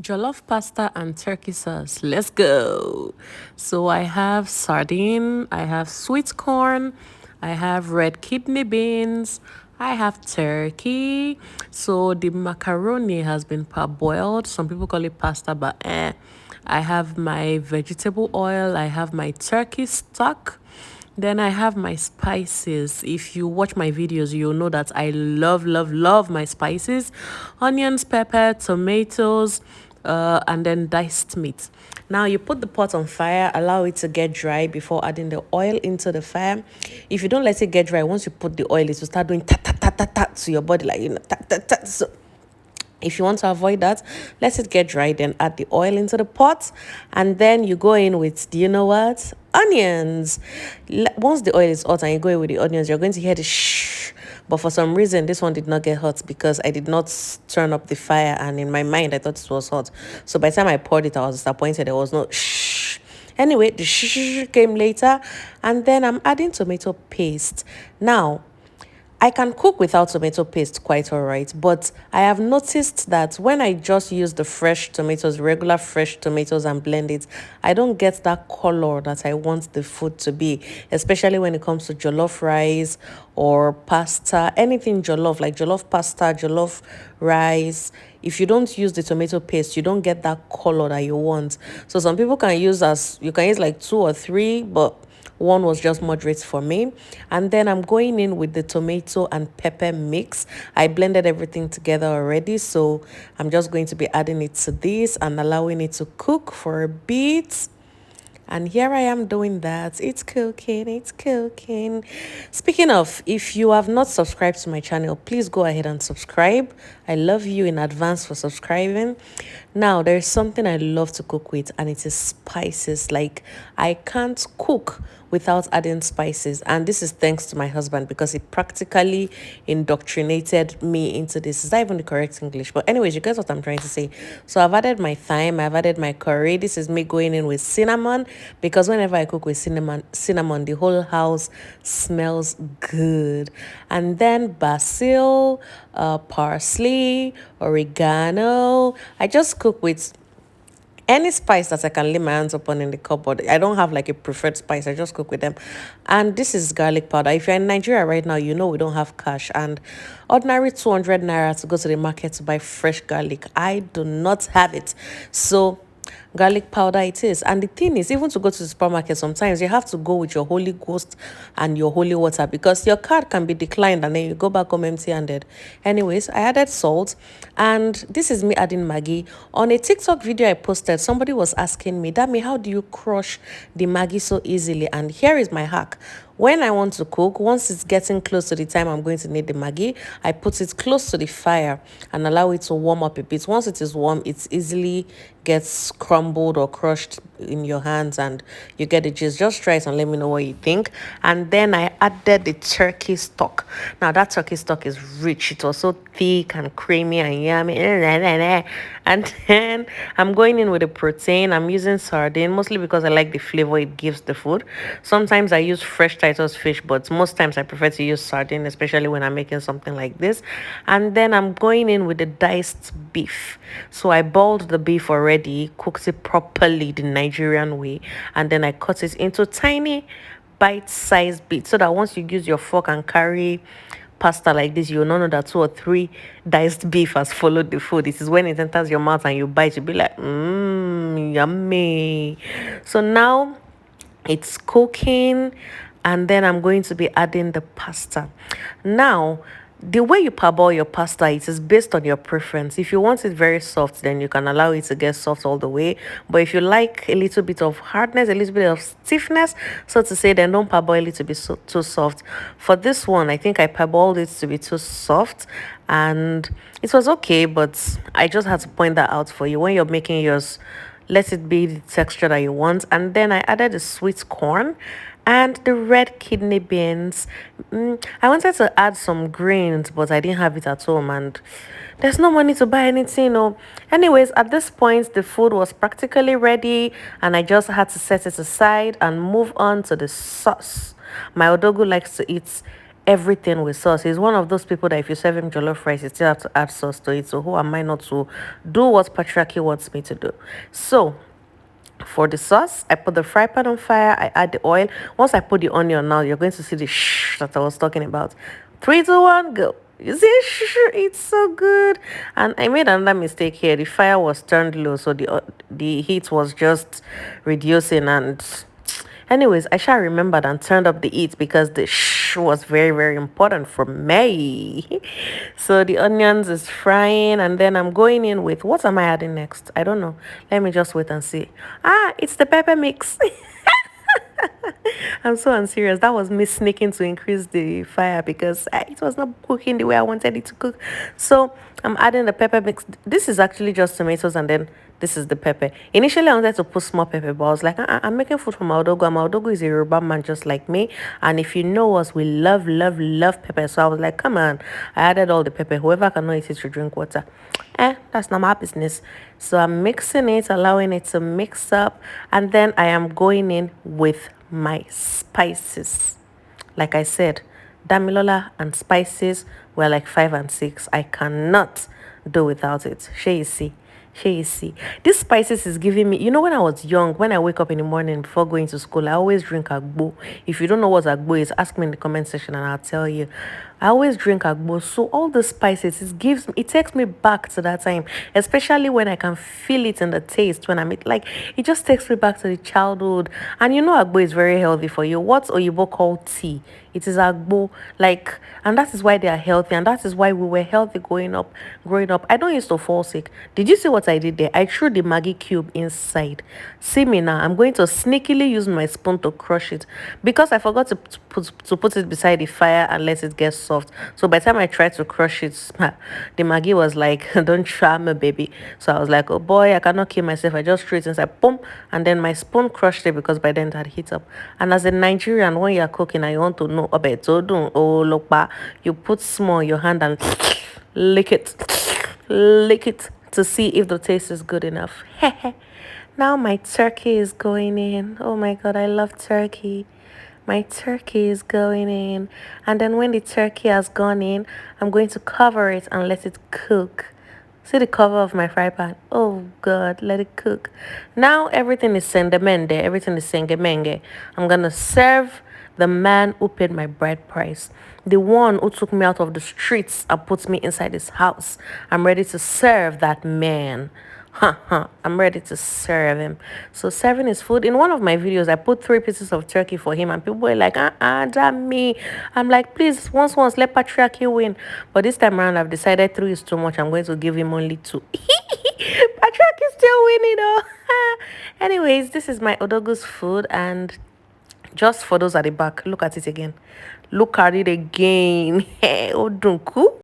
Jollof pasta and turkey sauce. Let's go. So I have sardine, I have sweet corn, I have red kidney beans, I have turkey. So the macaroni has been parboiled. Some people call it pasta, but I have my vegetable oil, I have my turkey stock. Then I have my spices. If you watch my videos, you'll know that I love, love, love my spices. Onions, pepper, tomatoes, and then diced meat. Now you put the pot on fire, allow it to get dry before adding the oil into the fire. If you don't let it get dry, once you put the oil, it will start doing ta ta ta ta ta to your body, like ta ta ta. So if you want to avoid that, let it get dry, then add the oil into the pot, and then you go in with, do you know what? Onions. Once the oil is hot and you go in with the onions, you're going to hear the shh. But for some reason, this one did not get hot because I did not turn up the fire, and in my mind, I thought it was hot. So by the time I poured it, I was disappointed. There was no shh. Anyway, the shh came later, and then I'm adding tomato paste. Now, I can cook without tomato paste quite all right, but I have noticed that when I just use the fresh tomatoes, regular fresh tomatoes, and blend it, I don't get that color that I want the food to be, especially when it comes to jollof rice or pasta, anything jollof, like jollof pasta, jollof rice. If you don't use the tomato paste, you don't get that color that you want. So some people can use you can use like two or three, but one was just moderate for me. And then I'm going in with the tomato and pepper mix. I blended everything together already, so I'm just going to be adding it to this and allowing it to cook for a bit. And here I am doing that. It's cooking, it's cooking. Speaking of, if you have not subscribed to my channel, please go ahead and subscribe. I love you in advance for subscribing. Now, there's something I love to cook with, and it is spices. Like, I can't cook without adding spices. And this is thanks to my husband because he practically indoctrinated me into this. Is that even the correct English? But anyways, you guys what I'm trying to say. So I've added my thyme, I've added my curry. This is me going in with cinnamon because whenever I cook with cinnamon, the whole house smells good. And then basil, parsley, oregano. I just cook with any spice that I can lay my hands upon in the cupboard. I don't have like a preferred spice. I just cook with them. And this is garlic powder. If you're in Nigeria right now, you know we don't have cash. And ordinary 200 naira to go to the market to buy fresh garlic. I do not have it. So garlic powder it is. And the thing is, even to go to the supermarket, sometimes you have to go with your Holy Ghost and your holy water because your card can be declined and then you go back home empty handed. Anyways, I added salt, and this is me adding Maggi. On a TikTok video I posted, somebody was asking me, Dami, how do you crush the Maggi so easily? And here is my hack. When I want to cook, once it's getting close to the time I'm going to need the Maggi, I put it close to the fire and allow it to warm up a bit. Once it is warm, it easily gets crumbled or crushed in your hands and you get the gist. Just try it and let me know what you think. And then I added the turkey stock. Now that turkey stock is rich. It was so thick and creamy and yummy. And then I'm going in with the protein. I'm using sardine mostly because I like the flavor it gives the food. Sometimes I use fresh Titus fish, but most times I prefer to use sardine, especially when I'm making something like this. And then I'm going in with the diced beef. So I boiled the beef already, cooked it properly the Nigerian way, and then I cut it into tiny bite-sized bits so that once you use your fork and carry pasta like this, you will not know that two or three diced beef has followed the food. This is when it enters your mouth and you bite, you'll be like, yummy. So now it's cooking, and then I'm going to be adding the pasta. Now, the way you parboil your pasta, it is based on your preference. If you want it very soft, then you can allow it to get soft all the way. But if you like a little bit of hardness, a little bit of stiffness, so to say, then don't parboil it to be too soft. For this one, I think I parboiled it to be too soft, and it was okay, but I just had to point that out for you. When you're making yours, let it be the texture that you want. And then I added the sweet corn and the red kidney beans. I wanted to add some greens, but I didn't have it at home, and there's no money to buy anything. No. Anyways, at this point, the food was practically ready, and I just had to set it aside and move on to the sauce. My odogu likes to eat everything with sauce. He's one of those people that if you serve him jollof rice, you still have to add sauce to it. So who am I not to do what patriarchy wants me to do? So for the sauce, I put the fry pan on fire. I add the oil. Once I put the onion, now you're going to see the shh that I was talking about. 3, 2, 1, go. You see, shh, it's so good. And I made another mistake here. The fire was turned low, so the heat was just reducing. And anyways, I shall remembered and turned up the heat because the shh was very, very important for me. So the onions is frying, and then I'm going in with, what am I adding next? I don't know. Let me just wait and see. It's the pepper mix. I'm so unserious. That was me sneaking to increase the fire because it was not cooking the way I wanted it to cook. So I'm adding the pepper mix. This is actually just tomatoes, and then this is the pepper. Initially, I wanted to put small pepper, but I was like, I'm making food for Maudogo. Maudogo is a Yoruba man just like me. And if you know us, we love, love, love pepper. So I was like, come on. I added all the pepper. Whoever cannot eat it should drink water. That's not my business. So I'm mixing it, allowing it to mix up. And then I am going in with my spices. Like I said, Damilola and spices were like 5 and 6. I cannot do without it. Shey you see. Shey you see. This spices is giving me, when I was young, when I wake up in the morning before going to school, I always drink agbo. If you don't know what agbo is, ask me in the comment section and I'll tell you. I always drink agbo. So all the spices, it takes me back to that time, especially when I can feel it in the taste when I'm like, it just takes me back to the childhood. And agbo is very healthy for you. What's Oyibo called tea? It is agbo, and that is why they are healthy, and that is why we were healthy growing up. I don't used to fall sick. Did you see what I did there? I threw the Maggi cube inside. See me now. I'm going to sneakily use my spoon to crush it because I forgot to put it beside the fire and let it get soft. So by the time I tried to crush it, the Maggi was like, "Don't try me, baby." So I was like, "Oh boy, I cannot kill myself." I just threw it inside, boom, and then my spoon crushed it because by then it had heat up. And as a Nigerian, when you're cooking and you want to know, you put small in your hand and lick it to see if the taste is good enough. Now my turkey is going in. Oh my god, I love turkey. My turkey is going in, and then when the turkey has gone in, I'm going to cover it and let it cook. See the cover of my fry pan? Oh god, let it cook. Now everything is sendemende, everything is sengemenge. I'm gonna serve the man who paid my bride price, the one who took me out of the streets and put me inside his house. I'm ready to serve that man. I'm ready to serve him. So serving his food. In one of my videos, I put 3 pieces of turkey for him, and people were like, damn me. I'm like, please, once, let patriarchy win. But this time around, I've decided 3 is too much. I'm going to give him only 2. Patriarchy still winning, though. Anyways, this is my Odogu's food, and just for those at the back, look at it again. Look at it again. Odunku.